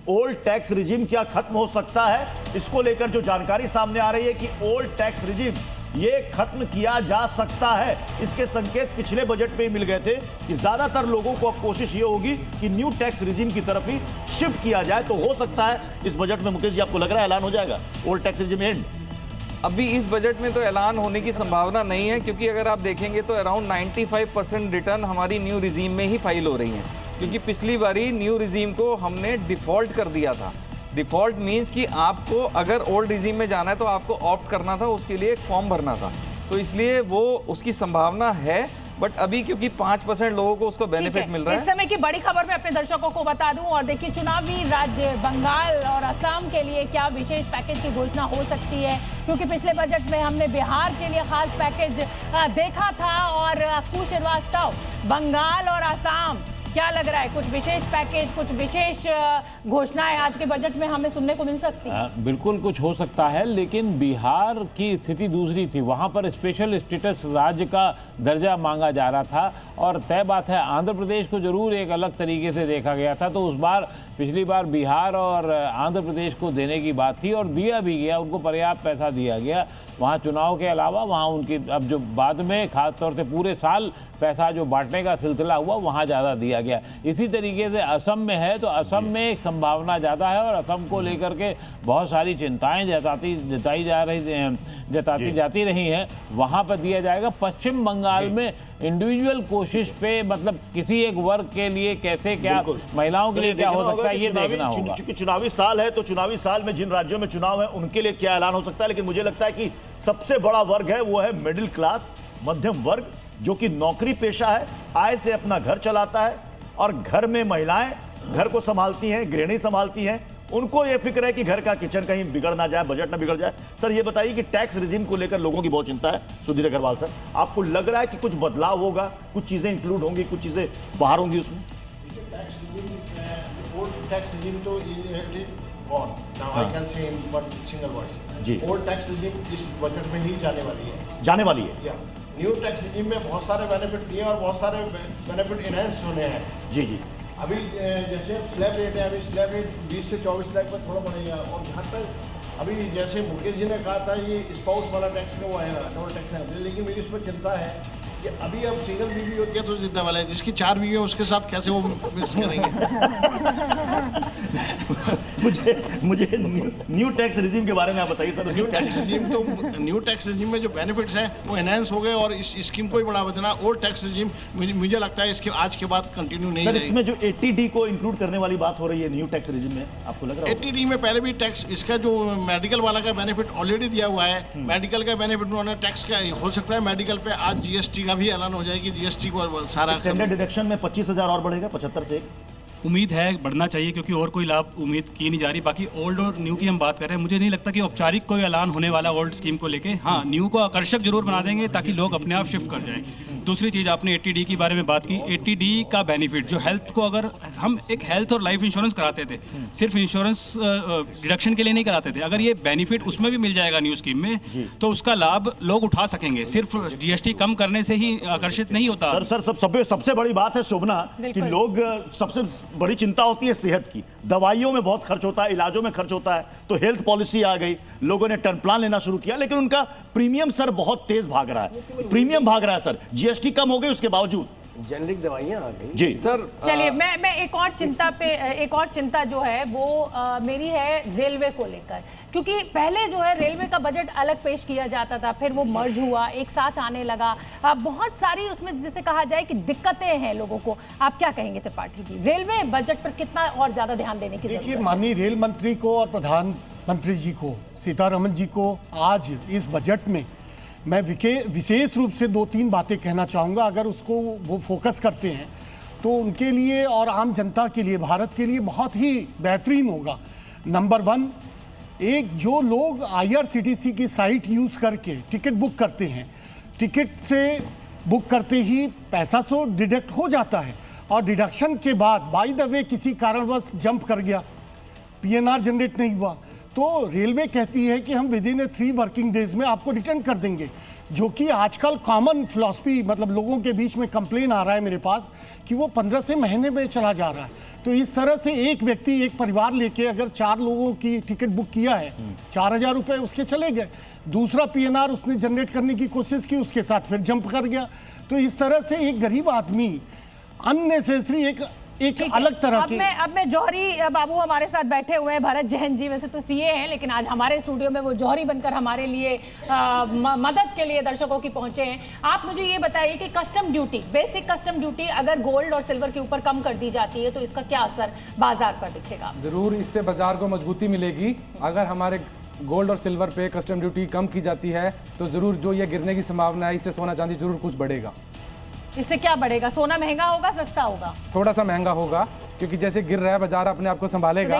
Old tax regime क्या खत्म हो सकता है? इसको लेकर जो जानकारी सामने आ रही है कि ओल्ड टैक्स रिजीम ये खत्म किया जा सकता है, इसके संकेत पिछले बजट में ही मिल गए थे कि ज्यादातर लोगों को अब कोशिश ये होगी कि न्यू टैक्स रिजीम की तरफ ही शिफ्ट किया जाए। तो हो सकता है इस बजट में, मुकेश जी, आपको लग रहा है ऐलान हो जाएगा ओल्ड टैक्स रिजीम एंड? अभी इस बजट में तो ऐलान होने की संभावना नहीं है, क्योंकि अगर आप देखेंगे तो अराउंड 95% रिटर्न हमारी न्यू रिजीम में ही फाइल हो रही हैं, क्योंकि पिछली बारी न्यू रिजीम को हमने डिफ़ॉल्ट कर दिया था। डिफ़ॉल्ट मीन्स कि आपको अगर ओल्ड रिजीम में जाना है तो आपको ऑप्ट करना था, उसके लिए एक फॉर्म भरना था, तो इसलिए वो उसकी संभावना है। बट अभी क्योंकि 5% लोगों को उसको बेनिफिट मिल रहा है। इस समय की बड़ी खबर मैं अपने दर्शकों को बता दूं, और देखिए चुनावी राज्य बंगाल और असम के लिए क्या विशेष पैकेज की घोषणा हो सकती है, क्योंकि पिछले बजट में हमने बिहार के लिए खास पैकेज देखा था। और अक्कू श्रीवास्तव, बंगाल और असम, क्या लग रहा है कुछ विशेष पैकेज, कुछ विशेष घोषणाएं आज के बजट में हमें सुनने को मिल सकती है? बिल्कुल कुछ हो सकता है, लेकिन बिहार की स्थिति दूसरी थी। वहां पर स्पेशल स्टेटस राज्य का दर्जा मांगा जा रहा था, और तय बात है आंध्र प्रदेश को जरूर एक अलग तरीके से देखा गया था। तो उस बार, पिछली बार बिहार और आंध्र प्रदेश को देने की बात थी और दिया भी गया, उनको पर्याप्त पैसा दिया गया। वहाँ चुनाव के अलावा वहाँ उनकी अब जो बाद में खास तौर से पूरे साल पैसा जो बांटने का सिलसिला हुआ, वहाँ ज़्यादा दिया गया। इसी तरीके से असम में है, तो असम में एक संभावना ज़्यादा है, और असम को लेकर के बहुत सारी चिंताएं जताती जाती रही हैं। वहाँ पर दिया जाएगा। पश्चिम बंगाल में इंडिविजुअल कोशिश पे, मतलब किसी एक वर्ग के लिए कैसे, क्या महिलाओं के लिए क्या हो सकता है, ये देखना होगा। क्योंकि चुनावी साल है, तो चुनावी साल में जिन राज्यों में चुनाव है उनके लिए क्या ऐलान हो सकता है। लेकिन मुझे लगता है कि सबसे बड़ा वर्ग है वो है मिडिल क्लास, मध्यम वर्ग, जो कि नौकरी पेशा है, आय से अपना घर चलाता है, और घर में महिलाएं घर को संभालती हैं, गृहिणी संभालती हैं। उनको ये फिक्र है कि घर का किचन कहीं बिगड़ ना जाए, बजट ना बिगड़ जाए। सर ये बताइए कि टैक्स रिजीम को लेकर लोगों की बहुत चिंता है। सुधीर अग्रवाल सर, आपको लग रहा है कि कुछ बदलाव होगा, कुछ चीजें इंक्लूड होंगी, कुछ चीजें बाहर होंगी उसमें? टैक्स रिजीम तो gone. Now I can say in one single voice. जी। ओल्ड टैक्स रिजीम इस बजट में ही जाने वाली है। जाने वाली है। या न्यू टैक्स रिजीम में बहुत सारे बेनिफिट दिए और बहुत सारे बेनिफिट इनहेंस होने हैं। जी जी। अभी जैसे स्लैब रेट है, अभी स्लैब रेट 20 से 24 लाख पर थोड़ा बढ़ेगा। और जहाँ तक अभी जैसे मुकेश जी ने कहा था, ये स्पाउस वाला टैक्स वो आएगा, डबल टैक्स है, लेकिन मेरी इसमें चिंता है कि अभी अब सिंगल बीवी होती है तो जितना वाला है, जिसकी 4 बीवी है उसके साथ कैसे वो मिक्स करेंगे? मुझे न्यू टैक्स रिजीम के बारे में आप बताइए सर। न्यू टैक्स रिजीम में जो बेनिफिट्स हैं वो एनहांस हो गए और इस स्कीम को ही बढ़ावा देना। ओल्ड टैक्स रिजीम मुझे लगता है इसके आज के बाद कंटिन्यू नहीं सर, इसमें जो 80D को इंक्लूड करने वाली बात हो रही है न्यू टैक्स रिजीम में, आपको लग रहा है 80D में पहले भी टैक्स, इसका जो मेडिकल वाला का बेनिफिट ऑलरेडी दिया हुआ है, मेडिकल का बेनिफिट उन्होंने टैक्स का हो सकता है मेडिकल पे आज GST का भी ऐलान हो जाएगी। GST को सारा स्टैंडर्ड डिडक्शन में 25,000 और बढ़ेगा, 75 से 1। उम्मीद है बढ़ना चाहिए, क्योंकि और कोई लाभ उम्मीद की नहीं जा रही। बाकी ओल्ड और न्यू की हम बात कर रहे हैं, मुझे नहीं लगता कि औपचारिक कोई ऐलान होने वाला ओल्ड स्कीम को लेके। हाँ, न्यू को आकर्षक जरूर बना देंगे ताकि लोग अपने आप शिफ्ट कर जाएं। दूसरी चीज़, आपने 80D के बारे में बात की। 80D का बेनिफिट जो हेल्थ को, अगर हम एक हेल्थ और लाइफ इंश्योरेंस कराते थे, सिर्फ इंश्योरेंस डिडक्शन के लिए नहीं कराते थे, अगर ये बेनिफिट उसमें भी मिल जाएगा न्यू स्कीम में, तो उसका लाभ लोग उठा सकेंगे। सिर्फ GST कम करने से ही आकर्षित नहीं होता। सर सबसे बड़ी बात है शोभना कि लोग, सबसे बड़ी चिंता होती है सेहत की। दवाइयों में बहुत खर्च होता है, इलाजों में खर्च होता है, तो हेल्थ पॉलिसी आ गई, लोगों ने टर्म प्लान लेना शुरू किया, लेकिन उनका प्रीमियम सर बहुत तेज भाग रहा है। प्रीमियम भाग रहा है सर, GST कम हो गई उसके बावजूद, जेनरिक दवाइयाँ आ गई। जी सर, चलिए मैं एक और चिंता जो है वो मेरी है रेलवे को लेकर, क्योंकि पहले जो है रेलवे का बजट अलग पेश किया जाता था, फिर वो मर्ज हुआ, एक साथ आने लगा। बहुत सारी उसमें जिसे कहा जाए कि दिक्कतें हैं लोगों को। आप क्या कहेंगे त्रिपाठी जी, रेलवे बजट पर कितना और ज्यादा ध्यान देने की जरूरत है? देखिए, माननीय रेल मंत्री को और प्रधानमंत्री जी को, सीतारमन जी को, आज इस बजट में मैं विशेष रूप से 2-3 बातें कहना चाहूँगा। अगर उसको वो फोकस करते हैं तो उनके लिए और आम जनता के लिए, भारत के लिए बहुत ही बेहतरीन होगा। नंबर 1, एक जो लोग IRCTC की साइट यूज़ करके टिकट बुक करते हैं, टिकट से बुक करते ही पैसा तो डिडक्ट हो जाता है, और डिडक्शन के बाद बाय द वे किसी कारणवश जंप कर गया, PNR जनरेट नहीं हुआ, तो रेलवे कहती है कि हम विदिन 3 वर्किंग डेज में आपको रिटर्न कर देंगे। जो कि आजकल कॉमन फिलॉसफी, मतलब लोगों के बीच में कंप्लेन आ रहा है मेरे पास कि वो 15 से महीने में चला जा रहा है। तो इस तरह से एक व्यक्ति, एक परिवार लेके अगर 4 लोगों की टिकट बुक किया है, 4000 रुपये उसके चले गए, दूसरा PNR उसने जनरेट करने की कोशिश की, उसके साथ फिर जंप कर गया। तो इस तरह से एक गरीब आदमी अननेसेसरी एक अलग तरह की। अब मैं जौहरी बाबू हमारे साथ बैठे हुए हैं, भरत जैन जी वैसे तो CA हैं, लेकिन आज हमारे स्टूडियो में वो जौहरी बनकर हमारे लिए मदद के लिए दर्शकों की पहुंचे हैं। आप मुझे ये बताइए कि custom duty, basic custom duty अगर गोल्ड और सिल्वर के ऊपर कम कर दी जाती है तो इसका क्या असर बाजार पर दिखेगा? जरूर इससे बाजार को मजबूती मिलेगी। अगर हमारे गोल्ड और सिल्वर पे कस्टम ड्यूटी कम की जाती है तो जरूर जो ये गिरने की संभावना है, इससे सोना चांदी जरूर कुछ बढ़ेगा। इससे क्या बढ़ेगा? सोना महंगा होगा, सस्ता होगा? थोड़ा सा महंगा होगा, क्योंकि जैसे गिर रहा है बाजार अपने आप को संभालेगा।